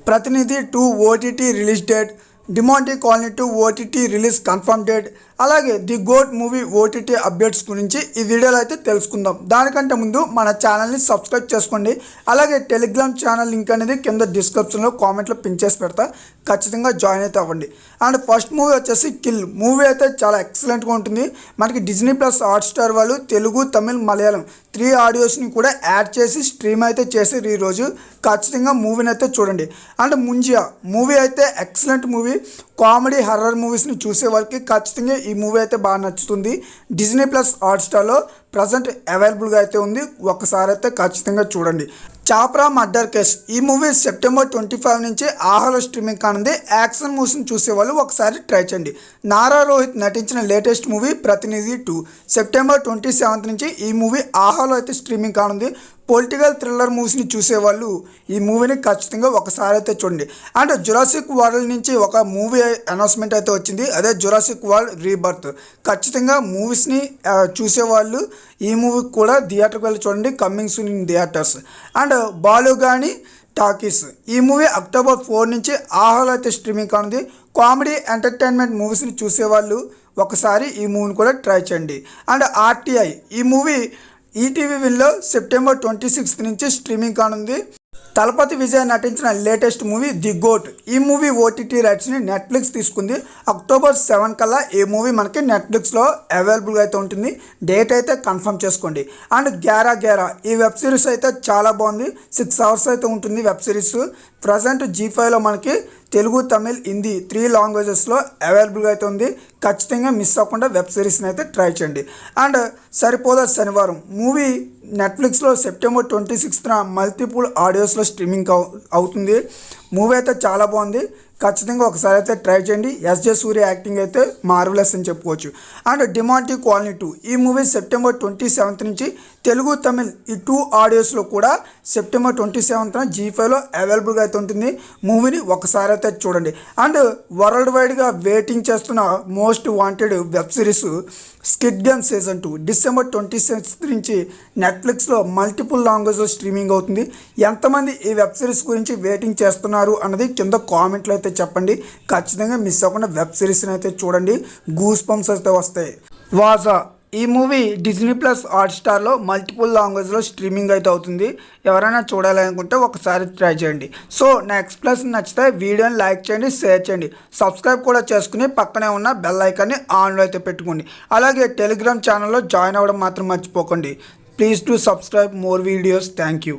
ప్రతినిధి 2 OTT release date, Demonte Colony 2 OTT release confirm date, అలాగే the GOAT movie OTT updates గురించి ఈ వీడియోలో అయితే తెలుసుకుందాం. దానికంటే ముందు మన ఛానల్ని సబ్స్క్రైబ్ చేసుకోండి. అలాగే టెలిగ్రామ్ ఛానల్ లింక్ అనేది కింద డిస్క్రిప్షన్లో కామెంట్లో పిన్ చేసి పెడతా, ఖచ్చితంగా జాయిన్ అయితే అవ్వండి. అండ్ ఫస్ట్ మూవీ వచ్చేసి కిల్ మూవీ అయితే చాలా ఎక్సలెంట్గా ఉంటుంది. మనకి డిజ్నీ ప్లస్ హాట్స్టార్ వాళ్ళు తెలుగు, తమిళ్, మలయాళం 3 ఆడియోస్ని కూడా యాడ్ చేసి స్ట్రీమ్ అయితే చేసారు ఈరోజు. ఖచ్చితంగా మూవీని అయితే చూడండి. అండ్ ముంజియా మూవీ అయితే ఎక్సలెంట్ మూవీ. కామెడీ హర్రర్ మూవీస్ని చూసే వాళ్ళకి ఖచ్చితంగా ఈ మూవీ అయితే బాగా నచ్చుతుంది. డిజ్నీ ప్లస్ హాట్స్టార్లో ప్రజెంట్ అవైలబుల్గా అయితే ఉంది. ఒకసారి అయితే ఖచ్చితంగా చూడండి. చాప్రా మర్డర్ కేస్ ఈ మూవీ సెప్టెంబర్ 25 నుంచి ఆహాలో స్ట్రీమింగ్ కానుంది. యాక్షన్ మూవీస్ని చూసేవాళ్ళు ఒకసారి ట్రై చేయండి. నారా రోహిత్ నటించిన లేటెస్ట్ మూవీ ప్రతినిధి 2 సెప్టెంబర్ 27 నుంచి ఈ మూవీ ఆహాలో అయితే స్ట్రీమింగ్ కానుంది. పొలిటికల్ థ్రిల్లర్ మూవీస్ని చూసేవాళ్ళు ఈ మూవీని ఖచ్చితంగా ఒకసారి అయితే చూడండి. అండ్ జురాసిక్ వరల్డ్ నుంచి ఒక మూవీ అనౌన్స్మెంట్ అయితే వచ్చింది, అదే జురాసిక్ వరల్డ్ రీబర్త్. ఖచ్చితంగా మూవీస్ని చూసేవాళ్ళు ఈ మూవీ కూడా థియేటర్కి వెళ్ళి చూడండి, coming soon in theatres. And Balugani talkies ఈ మూవీ అక్టోబర్ 4 నుంచి ఆహాలో అయితే స్ట్రీమింగ్ కానుంది. కామెడీ ఎంటర్టైన్మెంట్ మూవీస్ని చూసేవాళ్ళు ఒకసారి ఈ మూవీని కూడా ట్రై చేయండి. అండ్ ఆర్టీఐ ఈ మూవీ ఈటీవీ విన్లో సెప్టెంబర్ 26 నుంచి స్ట్రీమింగ్ కానుంది. తలపతి విజయ్ నటించిన లేటెస్ట్ మూవీ ది గోట్ ఈ మూవీ ఓటీటీ రైట్స్ని నెట్ఫ్లిక్స్ తీసుకుంది. అక్టోబర్ 7 కల్లా ఈ మూవీ మనకి నెట్ఫ్లిక్స్లో అవైలబుల్గా అయితే ఉంటుంది. డేట్ అయితే కన్ఫర్మ్ చేసుకోండి. అండ్ గ్యారా గ్యారా ఈ వెబ్ సిరీస్ అయితే చాలా బాగుంది. 6 అవర్స్ అయితే ఉంటుంది వెబ్ సిరీస్. ప్రజెంట్ G5లో మనకి తెలుగు, తమిళ్, హిందీ 3 లాంగ్వేజెస్లో అవైలబుల్గా అయితే ఉంది. ఖచ్చితంగా మిస్ అవ్వకుండా వెబ్ సిరీస్ని అయితే ట్రై చేయండి. అండ్ సరిపోదా శనివారం మూవీ నెట్ఫ్లిక్స్లో సెప్టెంబర్ 26న మల్టిపుల్ ఆడియోస్లో స్ట్రీమింగ్ అవుతుంది. మూవీ అయితే చాలా బాగుంది. ఖచ్చితంగా ఒకసారి అయితే ట్రై చేయండి. ఎస్జే సూర్య యాక్టింగ్ అయితే మార్వెలస్ అని చెప్పుకోవచ్చు. అండ్ డిమాంటీ కాలనీ 2 ఈ మూవీ సెప్టెంబర్ 27 నుంచి తెలుగు, తమిళ్ ఈ 2 ఆడియోస్లో కూడా సెప్టెంబర్ 27న G5లో అవైలబుల్గా అయితే ఉంటుంది. మూవీని ఒకసారి అయితే చూడండి. అండ్ వరల్డ్ వైడ్గా వెయిటింగ్ చేస్తున్న most wanted web series squid game season 2 December 26 నుంచి నెట్ఫ్లిక్స్లో మల్టిపుల్ లాంగ్వేజ్లో స్ట్రీమింగ్ అవుతుంది. ఎంతమంది ఈ వెబ్ సిరీస్ గురించి వెయిటింగ్ చేస్తున్నారు అన్నది కింద కామెంట్లో అయితే చెప్పండి. ఖచ్చితంగా మిస్ అవ్వకుండా వెబ్ సిరీస్ని అయితే చూడండి, గూస్ బంప్స్ అయితే వస్తాయి. వాజా ఈ మూవీ డిజ్నీ ప్లస్ హాట్స్టార్లో మల్టిపుల్ లాంగ్వేజ్లో స్ట్రీమింగ్ అయితే అవుతుంది. ఎవరైనా చూడాలనుకుంటే ఒకసారి ట్రై చేయండి. సో నా ఎక్స్ప్లెనేషన్ నచ్చితే వీడియోని లైక్ చేయండి, షేర్ చేయండి, సబ్స్క్రైబ్ కూడా చేసుకుని పక్కనే ఉన్న బెల్ ఐకాన్ని ఆన్లో అయితే పెట్టుకోండి. అలాగే టెలిగ్రామ్ ఛానల్లో జాయిన్ అవ్వడం మాత్రం మర్చిపోకండి. Please to subscribe more videos. Thank you.